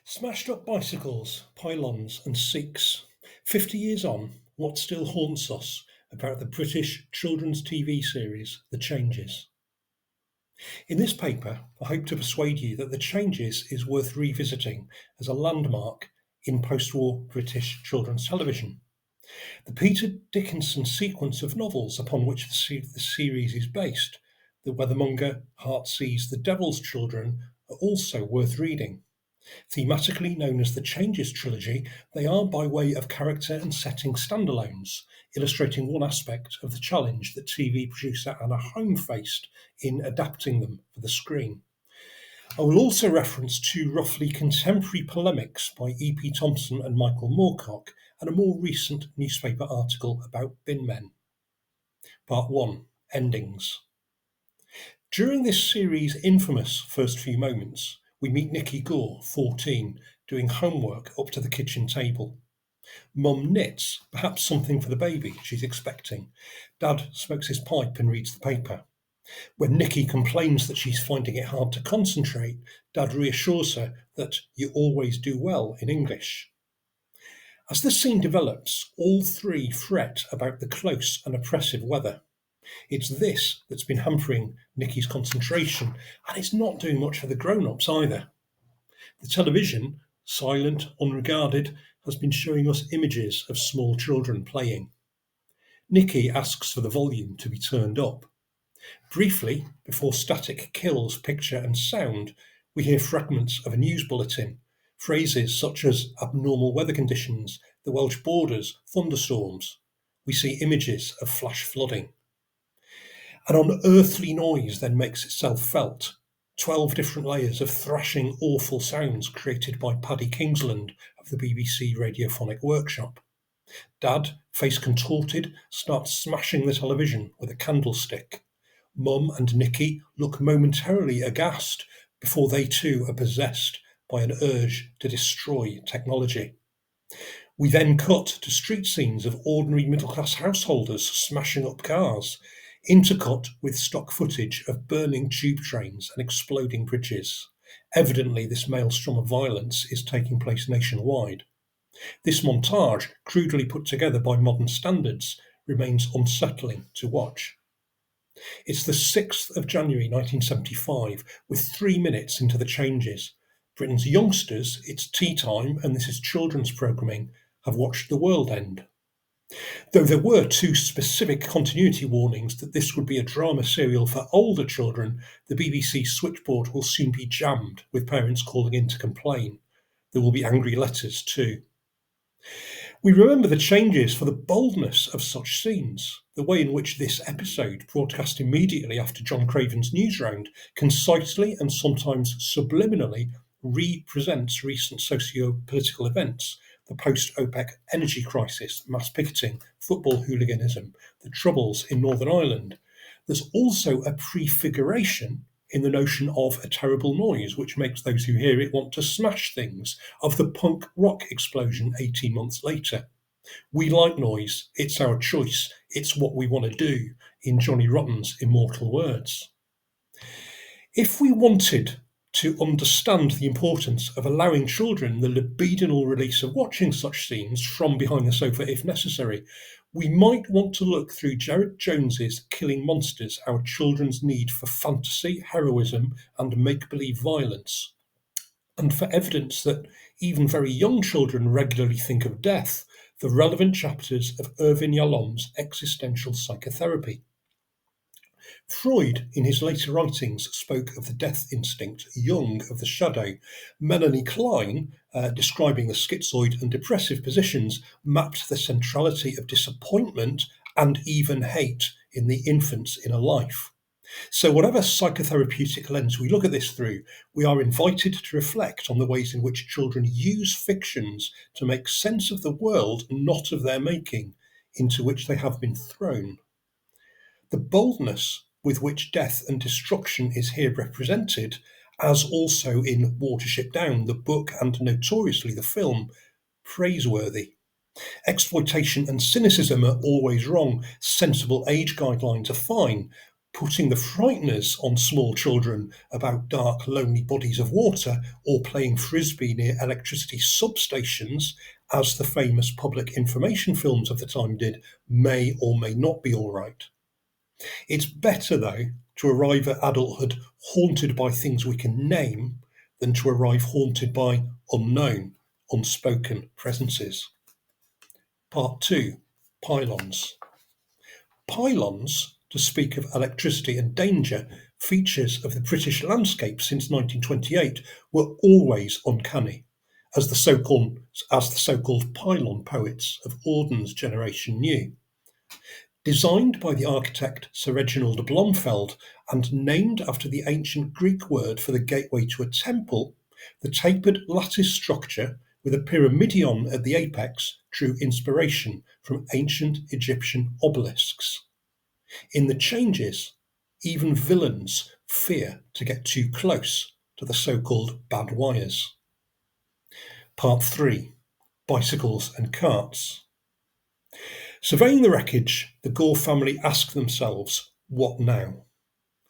Smashed up bicycles, pylons, and Sikhs. 50 years on, what still haunts us about the British children's TV series, The Changes? In this paper, I hope to persuade you that The Changes is worth revisiting as a landmark in post war British children's television. The Peter Dickinson sequence of novels upon which the series is based, The Weathermonger, Heartsease, The Devil's Children, are also worth reading. Thematically known as the Changes trilogy, they are by way of character and setting standalones, illustrating one aspect of the challenge that TV producer Anna Home faced in adapting them for the screen. I will also reference two roughly contemporary polemics by E.P. Thompson and Michael Moorcock, and a more recent newspaper article about bin men. Part 1. Endings. During this series' infamous first few moments, we meet Nikki Gore, 14, doing homework up to the kitchen table. Mum knits, perhaps something for the baby she's expecting. Dad smokes his pipe and reads the paper. When Nikki complains that she's finding it hard to concentrate, Dad reassures her that you always do well in English. As the scene develops, all three fret about the close and oppressive weather. It's this that's been hampering Nikki's concentration, and it's not doing much for the grown-ups either. The television, silent, unregarded, has been showing us images of small children playing. Nikki asks for the volume to be turned up. Briefly, before static kills picture and sound, we hear fragments of a news bulletin, phrases such as abnormal weather conditions, the Welsh borders, thunderstorms. We see images of flash flooding. An unearthly noise then makes itself felt. 12 different layers of thrashing, awful sounds created by Paddy Kingsland of the BBC Radiophonic Workshop. Dad, face contorted, starts smashing the television with a candlestick. Mum and Nikki look momentarily aghast before they too are possessed by an urge to destroy technology. We then cut to street scenes of ordinary middle-class householders smashing up cars, intercut with stock footage of burning tube trains and exploding bridges. Evidently, this maelstrom of violence is taking place nationwide. This montage, crudely put together by modern standards, remains unsettling to watch. It's the 6th of January 1975, with 3 minutes into the changes. Britain's youngsters, it's tea time and this is children's programming, have watched the world end. Though there were two specific continuity warnings that this would be a drama serial for older children, the BBC switchboard will soon be jammed with parents calling in to complain. There will be angry letters too. We remember the changes for the boldness of such scenes, the way in which this episode, broadcast immediately after John Craven's news round, concisely and sometimes subliminally represents recent socio-political events, the post-OPEC energy crisis, mass picketing, football hooliganism, the troubles in Northern Ireland. There's also a prefiguration in the notion of a terrible noise, which makes those who hear it want to smash things, of the punk rock explosion 18 months later. We like noise, it's our choice, it's what we want to do, in Johnny Rotten's immortal words. If we wanted to understand the importance of allowing children the libidinal release of watching such scenes from behind the sofa if necessary, we might want to look through Jared Jones's Killing Monsters, Our Children's Need for Fantasy, Heroism and Make-Believe Violence, and for evidence that even very young children regularly think of death, the relevant chapters of Irvin Yalom's Existential Psychotherapy. Freud, in his later writings, spoke of the death instinct, Jung of the shadow. Melanie Klein, describing the schizoid and depressive positions, mapped the centrality of disappointment and even hate in the infant's inner life. So whatever psychotherapeutic lens we look at this through, we are invited to reflect on the ways in which children use fictions to make sense of the world not of their making, into which they have been thrown. The boldness with which death and destruction is here represented, as also in Watership Down, the book, and notoriously the film, praiseworthy. Exploitation and cynicism are always wrong. Sensible age guidelines are fine. putting the frighteners on small children about dark, lonely bodies of water or playing frisbee near electricity substations, as the famous public information films of the time did, may or may not be all right. It's better, though, to arrive at adulthood haunted by things we can name than to arrive haunted by unknown, unspoken presences. Part 2. Pylons. Pylons, to speak of electricity and danger, features of the British landscape since 1928 were always uncanny, as the so-called pylon poets of Auden's generation knew. Designed by the architect Sir Reginald Blomfeld and named after the ancient Greek word for the gateway to a temple, the tapered lattice structure with a pyramidion at the apex drew inspiration from ancient Egyptian obelisks. In the changes, even villains fear to get too close to the so-called bad wires. Part 3. Bicycles and carts. Surveying the wreckage, the Gore family ask themselves, what now?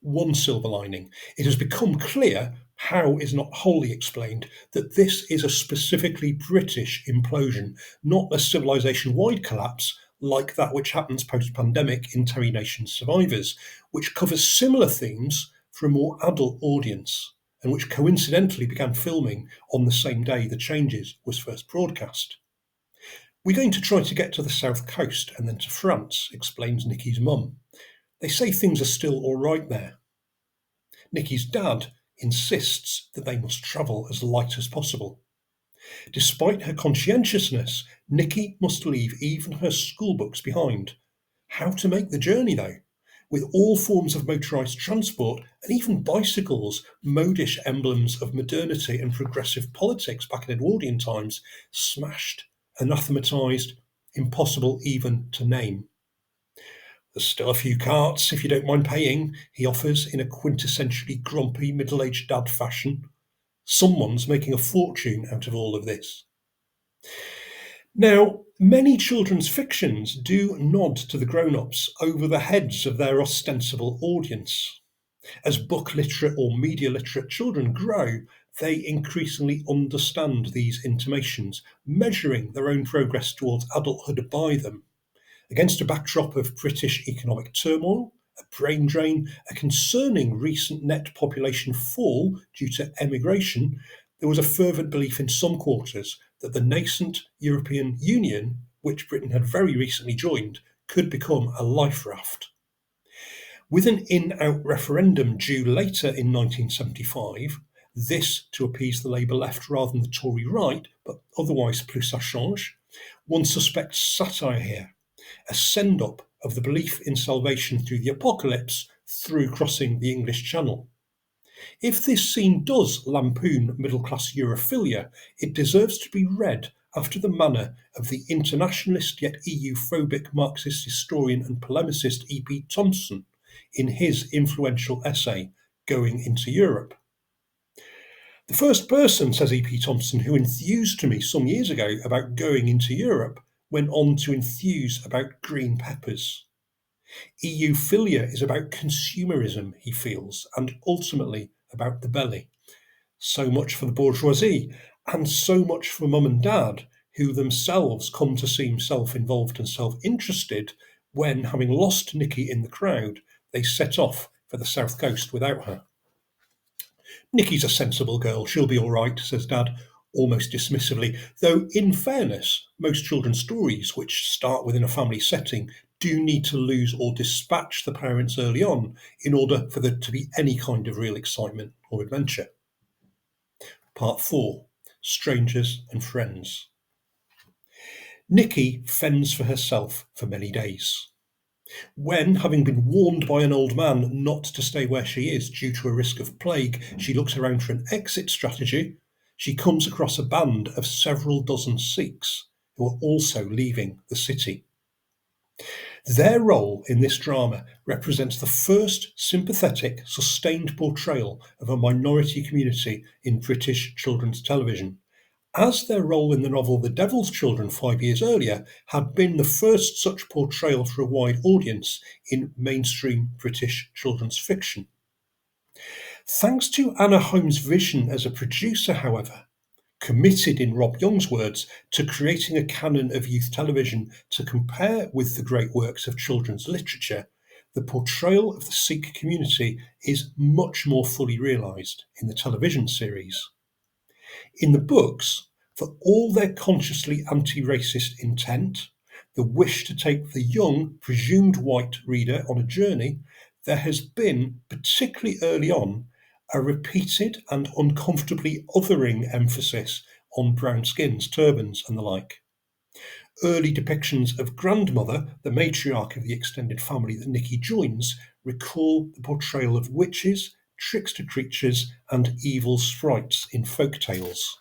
One silver lining: it has become clear, how is not wholly explained, that this is a specifically British implosion, not a civilization-wide collapse like that which happens post-pandemic in Terry Nation's Survivors, which covers similar themes for a more adult audience, and which coincidentally began filming on the same day The Changes was first broadcast. We're going to try to get to the south coast and then to France, explains Nikki's mum. They say things are still all right there. Nikki's dad insists that they must travel as light as possible. Despite her conscientiousness, Nikki must leave even her school books behind. How to make the journey, though? With all forms of motorised transport and even bicycles, modish emblems of modernity and progressive politics back in Edwardian times, smashed, anathematised, impossible even to name. There's still a few carts, if you don't mind paying, he offers in a quintessentially grumpy middle-aged dad fashion. Someone's making a fortune out of all of this. Now, many children's fictions do nod to the grown-ups over the heads of their ostensible audience. As book literate or media literate children grow, they increasingly understand these intimations, measuring their own progress towards adulthood by them. Against a backdrop of British economic turmoil, a brain drain, a concerning recent net population fall due to emigration, there was a fervent belief in some quarters that the nascent European Union, which Britain had very recently joined, could become a life raft. With an in-out referendum due later in 1975, this to appease the Labour left rather than the Tory right, but otherwise plus ça change, one suspects satire here, a send-up of the belief in salvation through the apocalypse through crossing the English Channel. If this scene does lampoon middle-class Europhilia, it deserves to be read after the manner of the internationalist yet EU-phobic Marxist historian and polemicist E.P. Thompson in his influential essay, Going into Europe. The first person, says E.P. Thompson, who enthused to me some years ago about going into Europe went on to enthuse about green peppers. EU-philia is about consumerism, he feels, and ultimately about the belly. So much for the bourgeoisie, and so much for mum and dad, who themselves come to seem self-involved and self-interested when, having lost Nikki in the crowd, they set off for the south coast without her. Nikki's a sensible girl, she'll be all right, says Dad, almost dismissively, though in fairness, most children's stories which start within a family setting do need to lose or dispatch the parents early on in order for there to be any kind of real excitement or adventure. Part 4. Strangers and Friends. Nikki fends for herself for many days. When, having been warned by an old man not to stay where she is due to a risk of plague, she looks around for an exit strategy, she comes across a band of several dozen Sikhs who are also leaving the city. Their role in this drama represents the first sympathetic, sustained portrayal of a minority community in British children's television, as their role in the novel The Devil's Children 5 years earlier had been the first such portrayal for a wide audience in mainstream British children's fiction. Thanks to Anna Holmes' vision as a producer, however, committed, in Rob Young's words, to creating a canon of youth television to compare with the great works of children's literature, the portrayal of the Sikh community is much more fully realised in the television series. In the books, for all their consciously anti-racist intent, the wish to take the young, presumed white reader on a journey, there has been, particularly early on, a repeated and uncomfortably othering emphasis on brown skins, turbans, and the like. Early depictions of grandmother, the matriarch of the extended family that Nikki joins, recall the portrayal of witches, trickster creatures, and evil sprites in folk tales.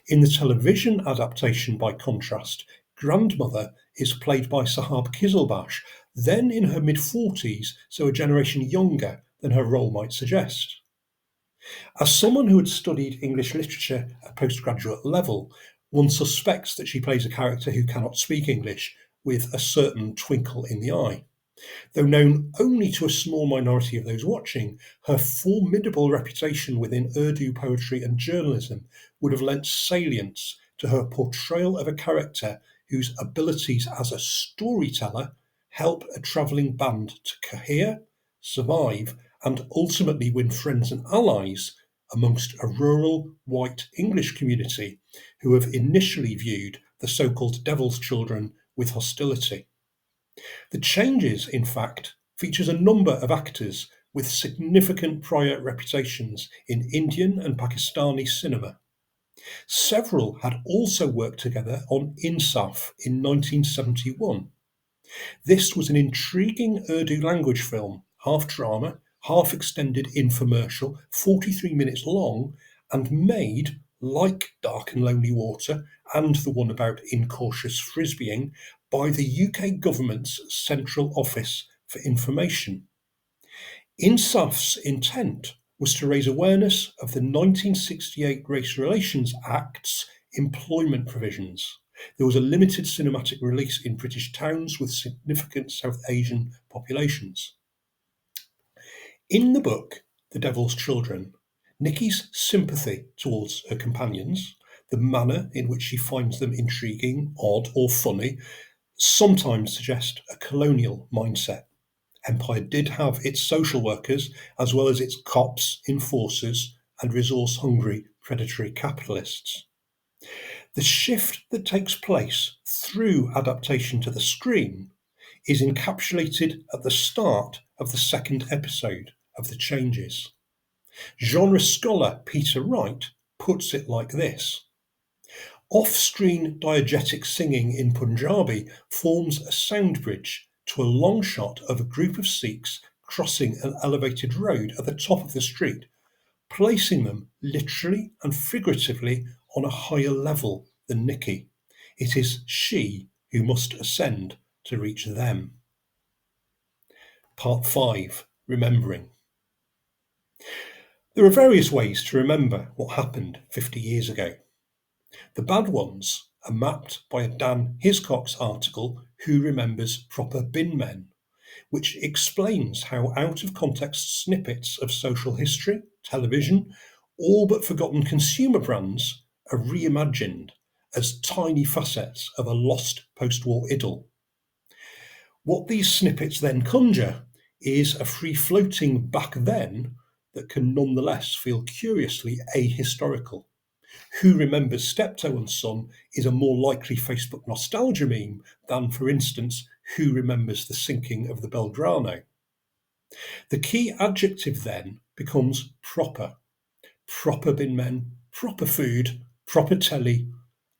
In the television adaptation, by contrast, grandmother is played by Sahab Kizilbash, then in her mid-40s, so a generation younger than her role might suggest. As someone who had studied English literature at postgraduate level, one suspects that she plays a character who cannot speak English with a certain twinkle in the eye. Though known only to a small minority of those watching, her formidable reputation within Urdu poetry and journalism would have lent salience to her portrayal of a character whose abilities as a storyteller help a travelling band to cohere, survive, and ultimately win friends and allies amongst a rural white English community who have initially viewed the so-called Devil's Children with hostility. The Changes, in fact, features a number of actors with significant prior reputations in Indian and Pakistani cinema. Several had also worked together on Insaf in 1971. This was an intriguing Urdu language film, half drama, half extended infomercial, 43 minutes long, and made, like Dark and Lonely Water and the one about incautious frisbeeing, by the UK government's Central Office for Information. Insaf's intent was to raise awareness of the 1968 Race Relations Act's employment provisions. There was a limited cinematic release in British towns with significant South Asian populations. In the book, The Devil's Children, Nikki's sympathy towards her companions, the manner in which she finds them intriguing, odd, or funny, sometimes suggest a colonial mindset. Empire did have its social workers as well as its cops, enforcers, and resource-hungry predatory capitalists. The shift that takes place through adaptation to the screen is encapsulated at the start of the second episode of The Changes. Genre scholar Peter Wright puts it like this. Off-screen diegetic singing in Punjabi forms a sound bridge to a long shot of a group of Sikhs crossing an elevated road at the top of the street, placing them literally and figuratively on a higher level than Nikki. It is she who must ascend to reach them. Part 5. Remembering. There are various ways to remember what happened 50 years ago. The bad ones are mapped by a Dan Hiscox article, Who Remembers Proper Bin Men, which explains how out-of-context snippets of social history, television, all but forgotten consumer brands are reimagined as tiny facets of a lost post-war idyll. What these snippets then conjure is a free-floating back then that can nonetheless feel curiously ahistorical. Who Remembers Steptoe and Son is a more likely Facebook nostalgia meme than, for instance, Who Remembers the Sinking of the Belgrano. The key adjective then becomes proper. Proper bin men, proper food, proper telly,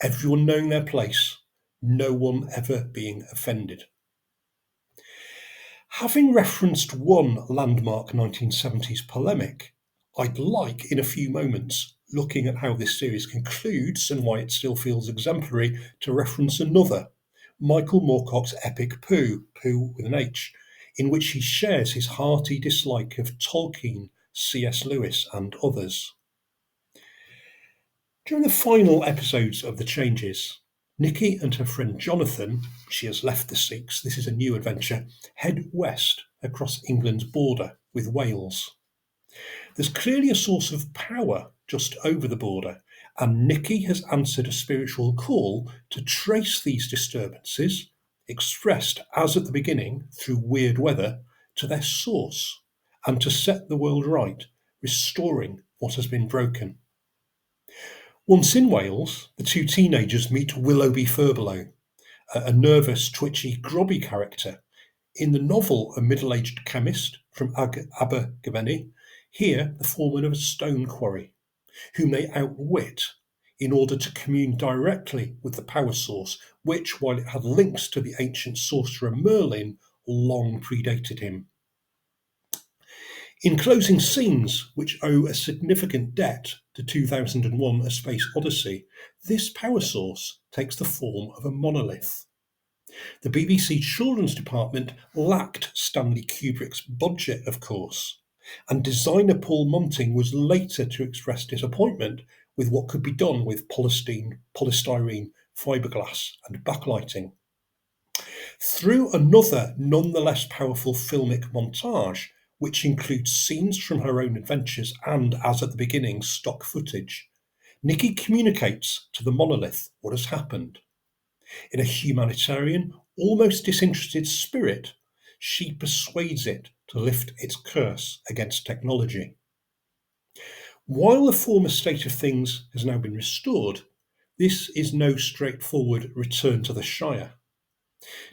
everyone knowing their place, no one ever being offended. Having referenced one landmark 1970s polemic, I'd like, in a few moments, looking at how this series concludes and why it still feels exemplary, to reference another, Michael Moorcock's epic Pooh with an H, in which he shares his hearty dislike of Tolkien, C.S. Lewis, and others. During the final episodes of The Changes, Nikki and her friend Jonathan, she has left the Sikhs, this is a new adventure, head west across England's border with Wales. There's clearly a source of power just over the border, and Nikki has answered a spiritual call to trace these disturbances, expressed as at the beginning through weird weather, to their source, and to set the world right, restoring what has been broken. Once in Wales, the two teenagers meet Willoughby Furbelow, a nervous, twitchy, grobby character. In the novel, a middle-aged chemist from Abergavenny, here the foreman of a stone quarry, whom they outwit in order to commune directly with the power source, which, while it had links to the ancient sorcerer Merlin, long predated him. In closing scenes, which owe a significant debt to 2001: A Space Odyssey, this power source takes the form of a monolith. The BBC Children's Department lacked Stanley Kubrick's budget, of course, and designer Paul Monting was later to express disappointment with what could be done with polystyrene, fiberglass, and backlighting. Through another, nonetheless powerful filmic montage, which includes scenes from her own adventures and, as at the beginning, stock footage, Nikki communicates to the monolith what has happened. In a humanitarian, almost disinterested spirit, she persuades it to lift its curse against technology. While the former state of things has now been restored, this is no straightforward return to the Shire.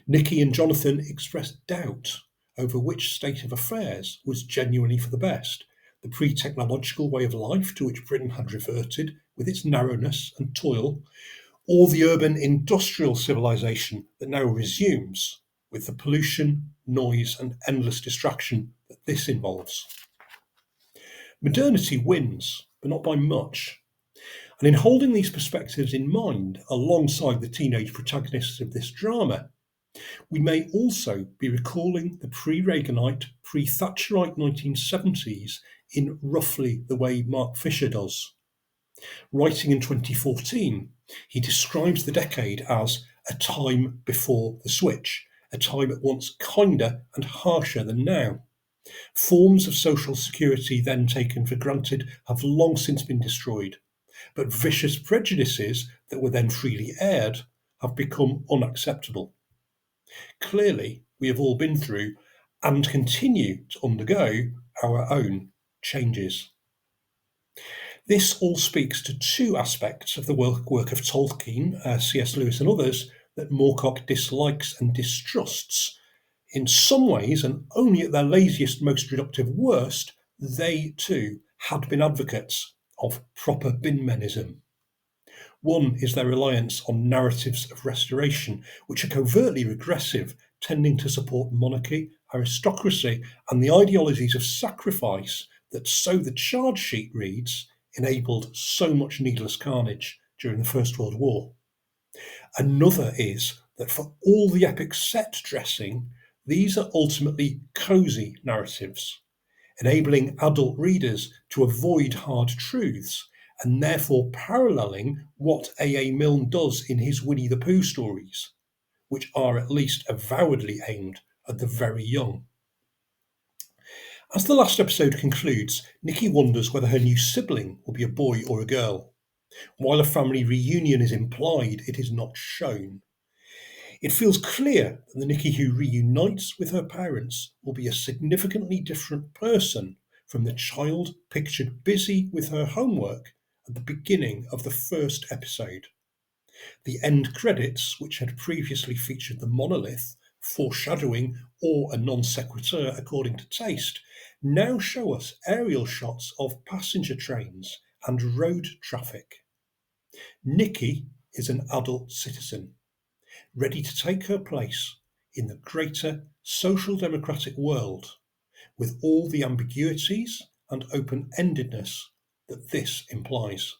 Nikki and Jonathan expressed doubt over which state of affairs was genuinely for the best, the pre-technological way of life to which Britain had reverted with its narrowness and toil, or the urban industrial civilization that now resumes with the pollution, noise, and endless distraction that this involves. Modernity wins, but not by much. And in holding these perspectives in mind alongside the teenage protagonists of this drama, we may also be recalling the pre-Reaganite, pre-Thatcherite 1970s in roughly the way Mark Fisher does. Writing in 2014, he describes the decade as a time before the switch, a time at once kinder and harsher than now. Forms of social security then taken for granted have long since been destroyed, but vicious prejudices that were then freely aired have become unacceptable. Clearly, we have all been through and continue to undergo our own changes. This all speaks to two aspects of the work of Tolkien, C.S. Lewis and others, that Moorcock dislikes and distrusts. In some ways, and only at their laziest, most reductive worst, they too had been advocates of proper binmenism. One is their reliance on narratives of restoration, which are covertly regressive, tending to support monarchy, aristocracy, and the ideologies of sacrifice that, so the charge sheet reads, enabled so much needless carnage during the First World War. Another is that for all the epic set dressing, these are ultimately cosy narratives, enabling adult readers to avoid hard truths, and therefore paralleling what A.A. Milne does in his Winnie the Pooh stories, which are at least avowedly aimed at the very young. As the last episode concludes, Nikki wonders whether her new sibling will be a boy or a girl. While a family reunion is implied, it is not shown. It feels clear that the Nikki who reunites with her parents will be a significantly different person from the child pictured busy with her homework at the beginning of the first episode. The end credits, which had previously featured the monolith, foreshadowing, or a non sequitur according to taste, now show us aerial shots of passenger trains and road traffic. Nikki is an adult citizen, ready to take her place in the greater social democratic world, with all the ambiguities and open-endedness that this implies.